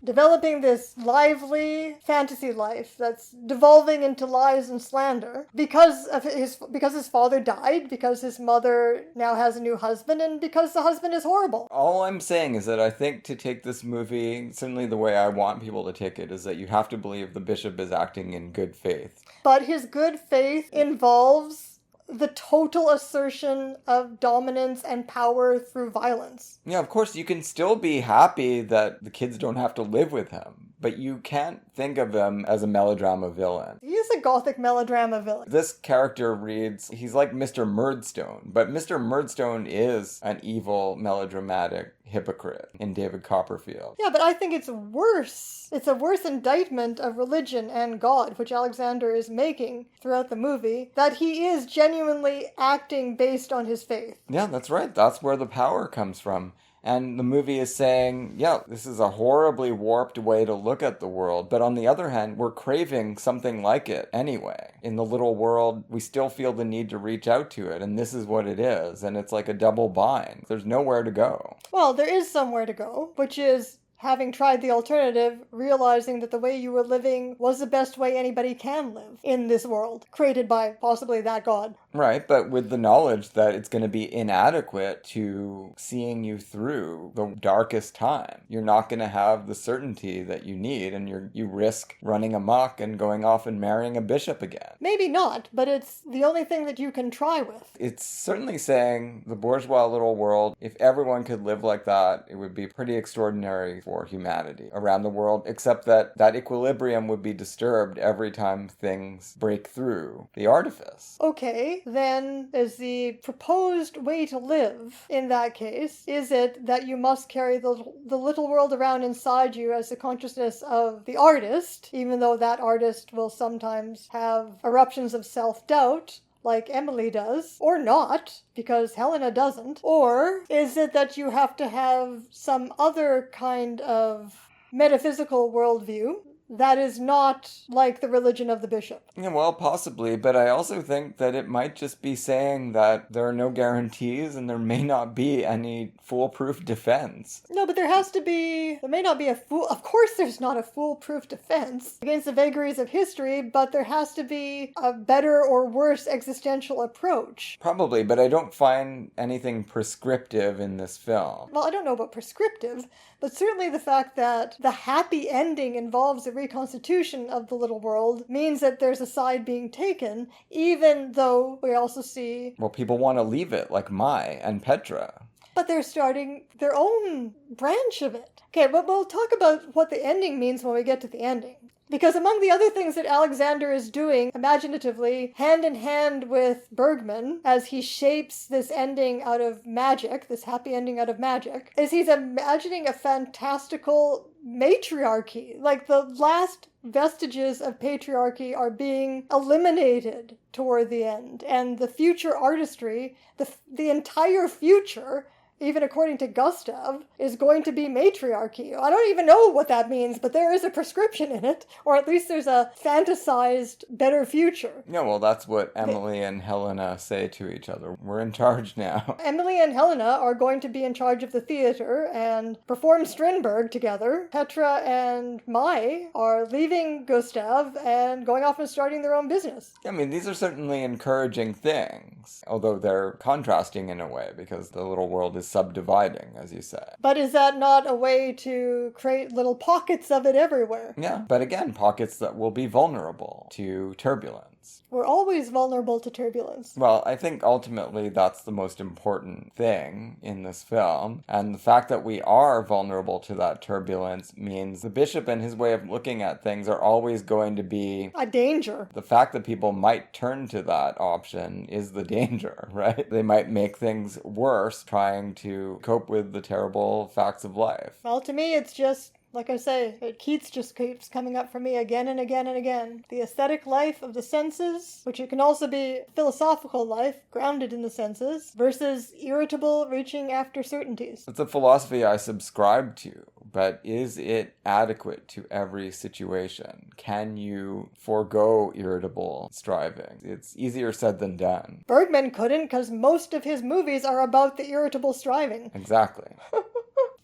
developing this lively fantasy life that's devolving into lies and slander because his father died, because his mother now has a new husband, and because the husband is horrible. All I'm saying is that I think to take this movie, certainly the way I want people to take it, is that you have to believe the bishop is acting in good faith. But his good faith involves the total assertion of dominance and power through violence. Yeah, of course, you can still be happy that the kids don't have to live with him, but you can't think of him as a melodrama villain. He is a gothic melodrama villain. This character reads, he's like Mr. Murdstone, but Mr. Murdstone is an evil, melodramatic hypocrite in David Copperfield. Yeah, but I think it's worse. It's a worse indictment of religion and God, which Alexander is making throughout the movie, that he is genuinely acting based on his faith. Yeah, that's right. That's where the power comes from. And the movie is saying, yeah, this is a horribly warped way to look at the world. But on the other hand, we're craving something like it anyway. In the little world, we still feel the need to reach out to it. And this is what it is. And it's like a double bind. There's nowhere to go. Well, there is somewhere to go, which is having tried the alternative, realizing that the way you were living was the best way anybody can live in this world, created by possibly that God. Right, but with the knowledge that it's going to be inadequate to seeing you through the darkest time. You're not going to have the certainty that you need, and you risk running amok and going off and marrying a bishop again. Maybe not, but it's the only thing that you can try with. It's certainly saying the bourgeois little world, if everyone could live like that, it would be pretty extraordinary for humanity around the world, except that equilibrium would be disturbed every time things break through the artifice. Okay, then is the proposed way to live in that case, is it that you must carry the little world around inside you as the consciousness of the artist, even though that artist will sometimes have eruptions of self-doubt, like Emily does, or not, because Helena doesn't? Or is it that you have to have some other kind of metaphysical worldview that is not like the religion of the bishop. Yeah, well, possibly, but I also think that it might just be saying that there are no guarantees and there may not be any foolproof defense. No, but there may not be of course there's not a foolproof defense against the vagaries of history, but there has to be a better or worse existential approach. Probably, but I don't find anything prescriptive in this film. Well, I don't know about prescriptive, but certainly the fact that the happy ending involves a reconstitution of the little world means that there's a side being taken, even though we also see... Well, people want to leave it, like Mai and Petra. But they're starting their own branch of it. Okay, but we'll talk about what the ending means when we get to the ending. Because among the other things that Alexander is doing imaginatively, hand in hand with Bergman, as he shapes this ending out of magic, this happy ending out of magic, is he's imagining a fantastical matriarchy. Like the last vestiges of patriarchy are being eliminated toward the end. And the future artistry, the entire future, even according to Gustav, is going to be matriarchy. I don't even know what that means, but there is a prescription in it, or at least there's a fantasized better future. Yeah, well, that's what Emily and Helena say to each other. We're in charge now. Emily and Helena are going to be in charge of the theater and perform Strindberg together. Petra and Mai are leaving Gustav and going off and starting their own business. I mean, these are certainly encouraging things, although they're contrasting in a way, because the little world is subdividing, as you say. But is that not a way to create little pockets of it everywhere? Yeah, but again, pockets that will be vulnerable to turbulence. We're always vulnerable to turbulence. Well, I think ultimately that's the most important thing in this film. And the fact that we are vulnerable to that turbulence means the bishop and his way of looking at things are always going to be a danger. The fact that people might turn to that option is the danger, right? They might make things worse trying to cope with the terrible facts of life. Well, to me, it's just... like I say, Keats just keeps coming up for me again and again and again. The aesthetic life of the senses, which it can also be philosophical life, grounded in the senses, versus irritable reaching after certainties. It's a philosophy I subscribe to, but is it adequate to every situation? Can you forego irritable striving? It's easier said than done. Bergman couldn't, because most of his movies are about the irritable striving. Exactly.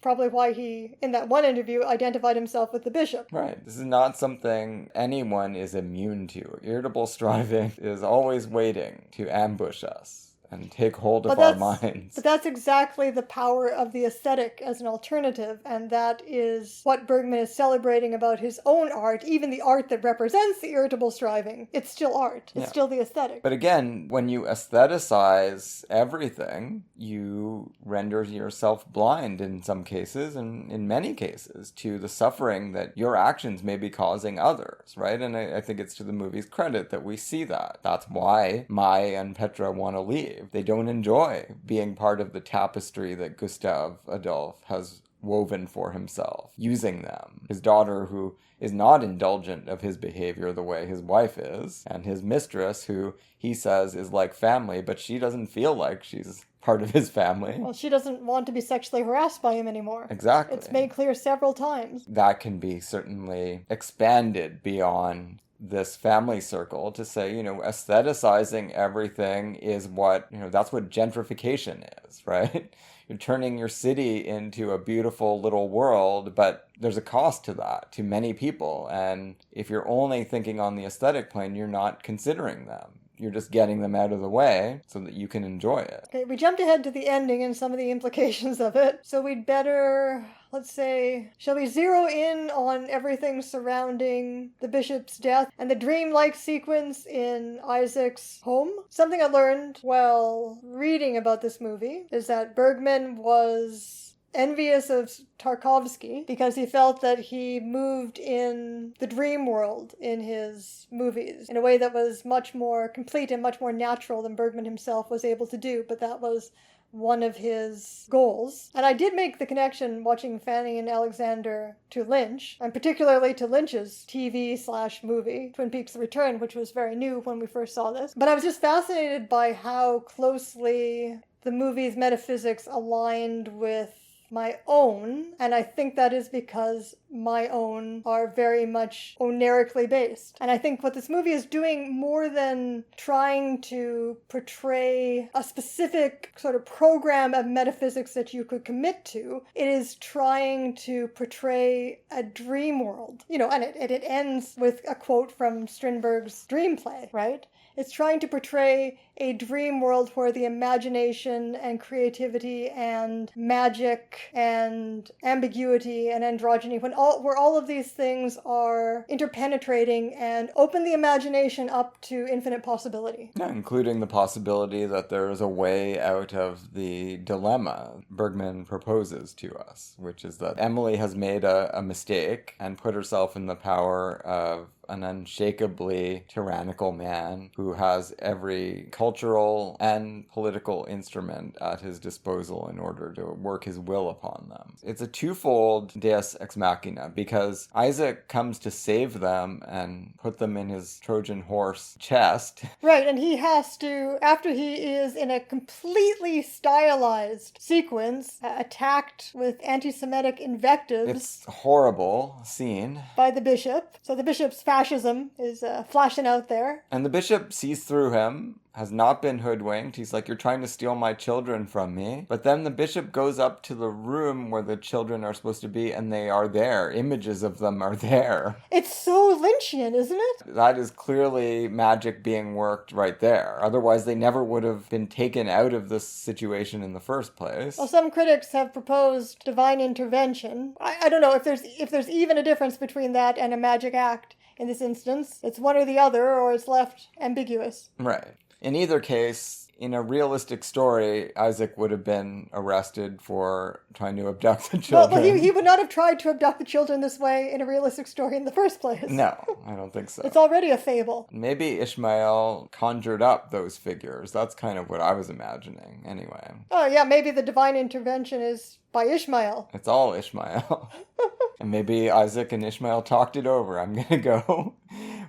Probably why he, in that one interview, identified himself with the bishop. Right. This is not something anyone is immune to. Irritable striving is always waiting to ambush us and take hold of our minds. But that's exactly the power of the aesthetic as an alternative, and that is what Bergman is celebrating about his own art, even the art that represents the irritable striving. It's still art. It's still the aesthetic. But again, when you aestheticize everything, you render yourself blind in some cases, and in many cases, to the suffering that your actions may be causing others, right? And I think it's to the movie's credit that we see that. That's why Mai and Petra want to leave. They don't enjoy being part of the tapestry that Gustave Adolphe has woven for himself, using them. His daughter, who is not indulgent of his behavior the way his wife is, and his mistress, who he says is like family, but she doesn't feel like she's part of his family. Well, she doesn't want to be sexually harassed by him anymore. Exactly. It's made clear several times. That can be certainly expanded beyond this family circle to say, aestheticizing everything is what, that's what gentrification is, right? You're turning your city into a beautiful little world, but there's a cost to that, to many people. And if you're only thinking on the aesthetic plane, you're not considering them. You're just getting them out of the way so that you can enjoy it. Okay, we jumped ahead to the ending and some of the implications of it. So we'd better, let's say, shall we zero in on everything surrounding the bishop's death and the dreamlike sequence in Isaac's home? Something I learned while reading about this movie is that Bergman was envious of Tarkovsky because he felt that he moved in the dream world in his movies in a way that was much more complete and much more natural than Bergman himself was able to do, but that was one of his goals. And I did make the connection watching Fanny and Alexander to Lynch, and particularly to Lynch's TV/movie, Twin Peaks: The Return, which was very new when we first saw this. But I was just fascinated by how closely the movie's metaphysics aligned with my own, and I think that is because my own are very much oneirically based. And I think what this movie is doing, more than trying to portray a specific sort of program of metaphysics that you could commit to, it is trying to portray a dream world. And it ends with a quote from Strindberg's Dream Play, right? It's trying to portray a dream world where the imagination and creativity and magic and ambiguity and androgyny, where all of these things are interpenetrating and open the imagination up to infinite possibility. Yeah, including the possibility that there is a way out of the dilemma Bergman proposes to us, which is that Emily has made a mistake and put herself in the power of an unshakably tyrannical man who has every cultural and political instrument at his disposal in order to work his will upon them. It's a twofold deus ex machina, because Isaac comes to save them and put them in his Trojan horse chest. Right, and he has to, after he is in a completely stylized sequence, attacked with anti-Semitic invectives. It's a horrible scene. By the bishop. So the bishop's fascism is flashing out there. And the bishop sees through him, has not been hoodwinked. He's like, you're trying to steal my children from me. But then the bishop goes up to the room where the children are supposed to be, and they are there. Images of them are there. It's so Lynchian, isn't it? That is clearly magic being worked right there. Otherwise, they never would have been taken out of this situation in the first place. Well, some critics have proposed divine intervention. I don't know if there's even a difference between that and a magic act in this instance. It's one or the other, or it's left ambiguous. Right. In either case, in a realistic story, Isaac would have been arrested for trying to abduct the children. Well, he would not have tried to abduct the children this way in a realistic story in the first place. No, I don't think so. It's already a fable. Maybe Ishmael conjured up those figures. That's kind of what I was imagining, anyway. Oh, yeah, maybe the divine intervention is by Ishmael. It's all Ishmael. And maybe Isaac and Ishmael talked it over. I'm going to go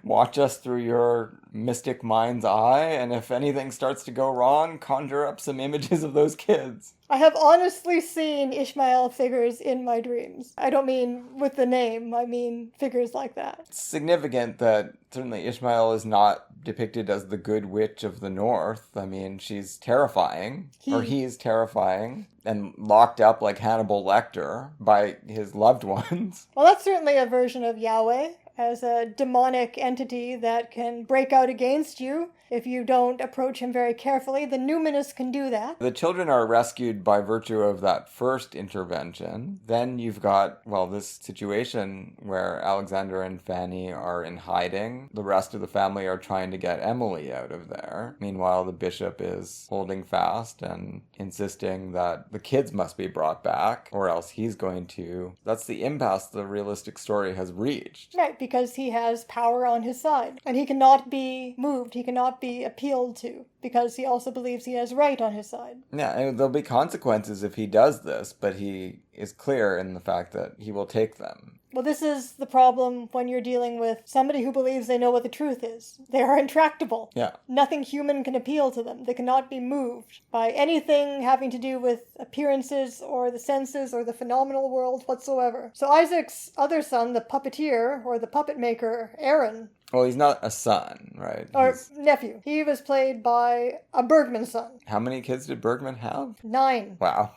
watch us through your mystic mind's eye, and if anything starts to go wrong, conjure up some images of those kids. I have honestly seen Ishmael figures in my dreams. I don't mean with the name, I mean figures like that. It's significant that certainly Ishmael is not depicted as the good witch of the north. I mean, she's terrifying, he's terrifying, and locked up like Hannibal Lecter by his loved ones. Well, that's certainly a version of Yahweh as a demonic entity that can break out against you if you don't approach him very carefully. The numinous can do that. The children are rescued by virtue of that first intervention. Then you've got, this situation where Alexander and Fanny are in hiding. The rest of the family are trying to get Emily out of there. Meanwhile, the bishop is holding fast and insisting that the kids must be brought back, or else he's going to... That's the impasse the realistic story has reached. Right, because he has power on his side. And he cannot be moved. He cannot be appealed to, because he also believes he has right on his side. Yeah, and there'll be consequences if he does this, but he is clear in the fact that he will take them. Well, this is the problem when you're dealing with somebody who believes they know what the truth is. They are intractable. Yeah. Nothing human can appeal to them. They cannot be moved by anything having to do with appearances or the senses or the phenomenal world whatsoever. So Isaac's other son, the puppeteer or the puppet maker, Aaron... Well, he's not a son, right? Or nephew. He was played by a Bergman son. How many kids did Bergman have? 9. Wow.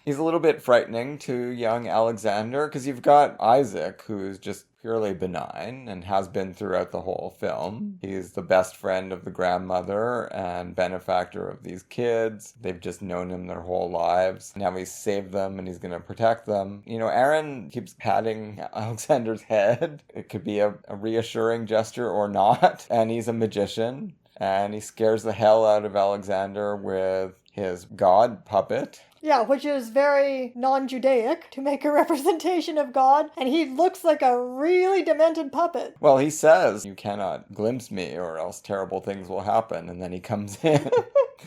He's a little bit frightening to young Alexander, because you've got Isaac, who's just purely benign and has been throughout the whole film. He's the best friend of the grandmother and benefactor of these kids. They've just known him their whole lives. Now he's saved them and he's going to protect them. Aaron keeps patting Alexander's head. It could be a reassuring gesture or not. And he's a magician. And he scares the hell out of Alexander with his god puppet. Yeah, which is very non-Judaic to make a representation of God, and he looks like a really demented puppet. Well, he says, you cannot glimpse me or else terrible things will happen, and then he comes in.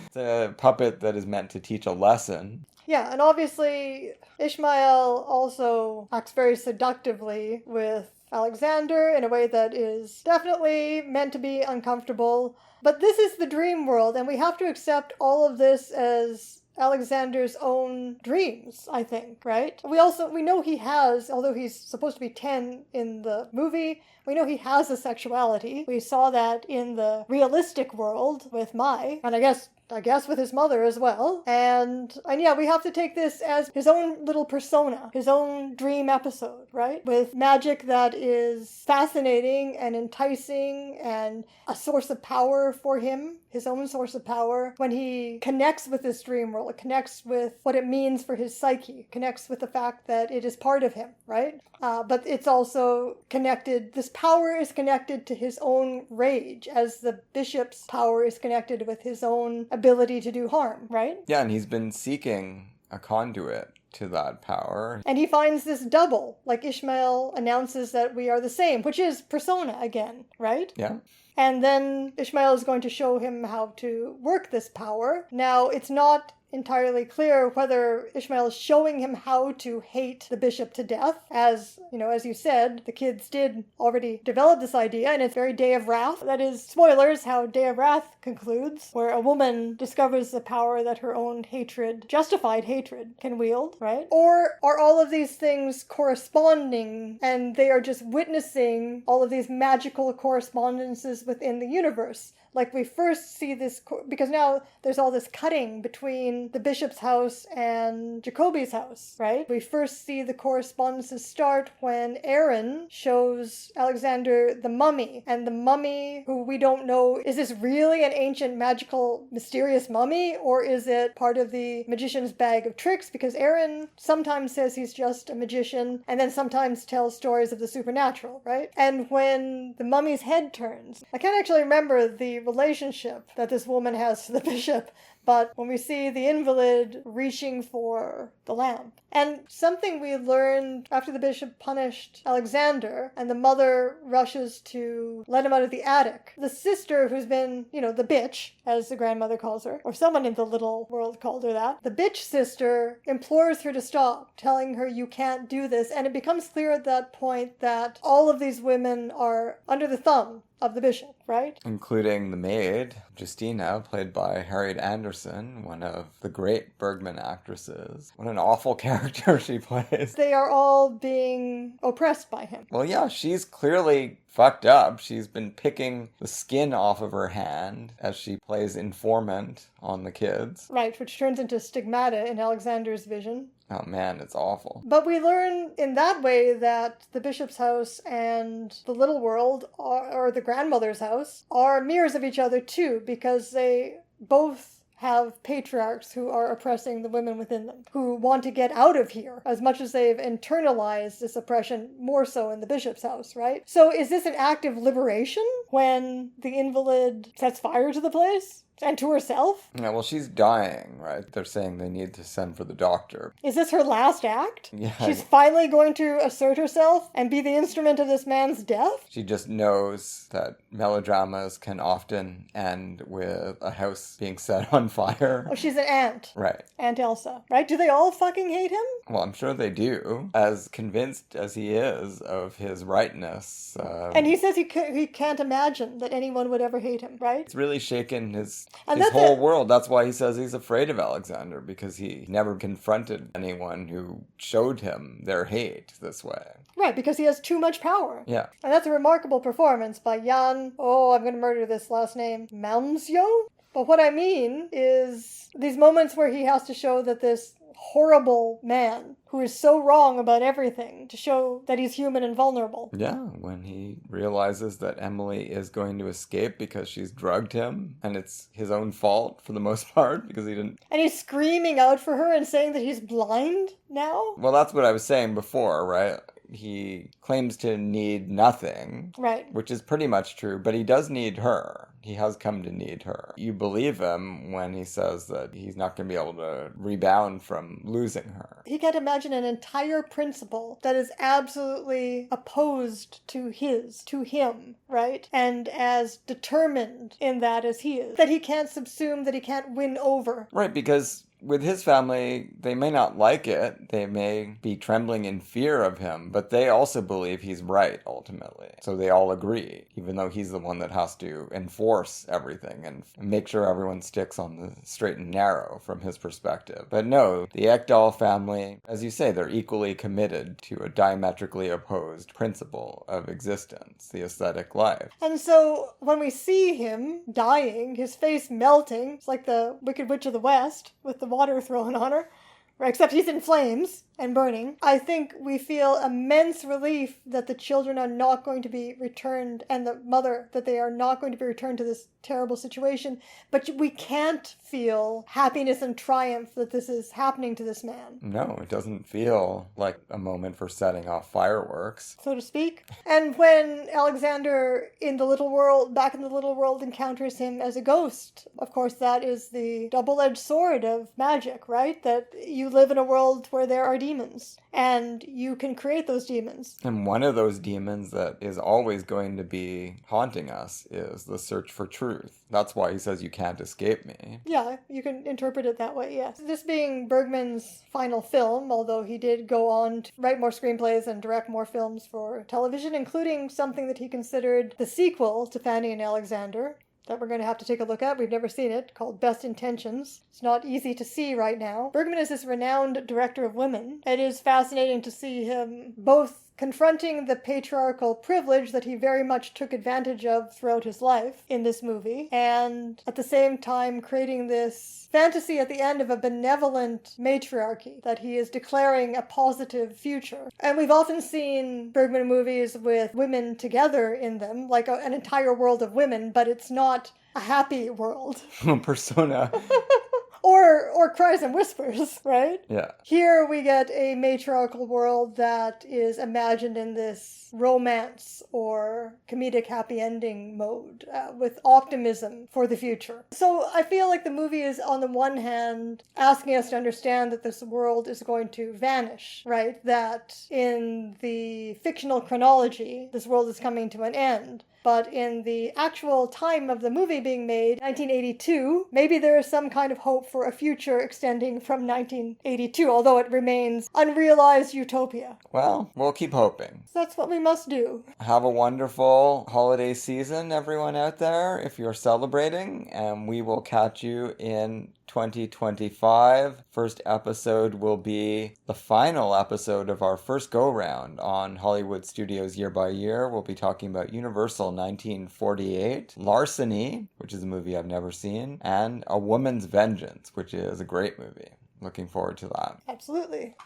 It's a puppet that is meant to teach a lesson. Yeah, and obviously Ishmael also acts very seductively with Alexander in a way that is definitely meant to be uncomfortable. But this is the dream world, and we have to accept all of this as Alexander's own dreams, I think, right? We know he has, although he's supposed to be 10 in the movie, we know he has a sexuality. We saw that in the realistic world with Mai, and I guess with his mother as well. And yeah, we have to take this as his own little persona, his own dream episode, right? With magic that is fascinating and enticing and a source of power for him, his own source of power. When he connects with this dream world, it connects with what it means for his psyche, connects with the fact that it is part of him, right? But it's also connected, this power is connected to his own rage, as the bishop's power is connected with his own ability to do harm, right? Yeah, and he's been seeking a conduit to that power. And he finds this double, like Ishmael announces that we are the same, which is persona again, right? Yeah. And then Ishmael is going to show him how to work this power. Now, it's not entirely clear whether Ishmael is showing him how to hate the bishop to death. As you said, the kids did already develop this idea, and it's very Day of Wrath. That is, spoilers, how Day of Wrath concludes, where a woman discovers the power that her own hatred, justified hatred, can wield, right? Or are all of these things corresponding, and they are just witnessing all of these magical correspondences within the universe? Like, we first see this, because now there's all this cutting between the bishop's house and Jacobi's house, right? We first see the correspondences start when Aaron shows Alexander the mummy, and the mummy, who we don't know, is this really an ancient, magical, mysterious mummy, or is it part of the magician's bag of tricks? Because Aaron sometimes says he's just a magician, and then sometimes tells stories of the supernatural, right? And when the mummy's head turns, I can't actually remember the relationship that this woman has to the bishop, but when we see the invalid reaching for the lamp. And something we learned after the bishop punished Alexander and the mother rushes to let him out of the attic. The sister, who's been, the bitch, as the grandmother calls her, or someone in the little world called her that, the bitch sister implores her to stop, telling her you can't do this. And it becomes clear at that point that all of these women are under the thumb of the bishop, right? Including the maid, Justina, played by Harriet Anderson, one of the great Bergman actresses. What an awful character she plays. They are all being oppressed by him. Well, yeah, she's clearly fucked up. She's been picking the skin off of her hand as she plays informant on the kids. Right, which turns into stigmata in Alexander's vision. Oh man, it's awful. But we learn in that way that the bishop's house and the little world, or the grandmother's house, are mirrors of each other too, because they both have patriarchs who are oppressing the women within them, who want to get out of here, as much as they've internalized this oppression, more so in the bishop's house, right? So is this an act of liberation when the invalid sets fire to the place? And to herself? Yeah, well, she's dying, right? They're saying they need to send for the doctor. Is this her last act? Yeah. She's finally going to assert herself and be the instrument of this man's death? She just knows that melodramas can often end with a house being set on fire. Oh, she's an aunt. Right. Aunt Elsa. Right? Do they all fucking hate him? Well, I'm sure they do. As convinced as he is of his rightness. And he says he can't imagine that anyone would ever hate him, right? It's really shaken his And whole world. That's why he says he's afraid of Alexander, because he never confronted anyone who showed him their hate this way. Right, because he has too much power. Yeah. And that's a remarkable performance by Jan, I'm going to murder this last name, Malmsjö? But what I mean is these moments where he has to show that this horrible man who is so wrong about everything, to show that he's human and vulnerable. Yeah, when he realizes that Emily is going to escape because she's drugged him, and it's his own fault for the most part, because he didn't... And he's screaming out for her and saying that he's blind now? Well, that's what I was saying before, right? He claims to need nothing. Right. Which is pretty much true, but he does need her. He has come to need her. You believe him when he says that he's not going to be able to rebound from losing her. He can't imagine an entire principle that is absolutely opposed to him, right? And as determined in that as he is. That he can't subsume, that he can't win over. Right, because with his family, they may not like it. They may be trembling in fear of him, but they also believe he's right, ultimately. So they all agree, even though he's the one that has to enforce everything and make sure everyone sticks on the straight and narrow from his perspective. But no, the Ekdahl family, as you say, they're equally committed to a diametrically opposed principle of existence, the aesthetic life. And so when we see him dying, his face melting, it's like the Wicked Witch of the West with the water thrown on her, right? Except he's in flames and burning. I think we feel immense relief that the children are not going to be returned, and the mother, that they are not going to be returned to this terrible situation. But we can't feel happiness and triumph that this is happening to this man. No, it doesn't feel like a moment for setting off fireworks, so to speak. And when Alexander back in the little world, encounters him as a ghost, of course that is the double-edged sword of magic, right? That you live in a world where there are demons, and you can create those demons. And one of those demons that is always going to be haunting us is the search for truth. That's why he says you can't escape me. Yeah, you can interpret it that way, yes. This being Bergman's final film, although he did go on to write more screenplays and direct more films for television, including something that he considered the sequel to Fanny and Alexander, that we're going to have to take a look at. We've never seen it, called Best Intentions. It's not easy to see right now. Bergman is this renowned director of women. It is fascinating to see him both confronting the patriarchal privilege that he very much took advantage of throughout his life in this movie, and at the same time creating this fantasy at the end of a benevolent matriarchy, that he is declaring a positive future. And we've often seen Bergman movies with women together in them, like an entire world of women, but it's not a happy world. Persona. Or Cries and Whispers, right? Yeah. Here we get a matriarchal world that is imagined in this romance or comedic happy ending mode with optimism for the future. So I feel like the movie is, on the one hand, asking us to understand that this world is going to vanish, right? That in the fictional chronology, this world is coming to an end. But in the actual time of the movie being made, 1982, maybe there is some kind of hope for a future extending from 1982, although it remains unrealized utopia. Well, we'll keep hoping. That's what we must do. Have a wonderful holiday season, everyone out there, if you're celebrating, and we will catch you in 2025. First episode will be the final episode of our first go-round on Hollywood Studios Year by Year. We'll be talking about Universal 1948, Larceny, which is a movie I've never seen, and A Woman's Vengeance, which is a great movie. Looking forward to that. Absolutely.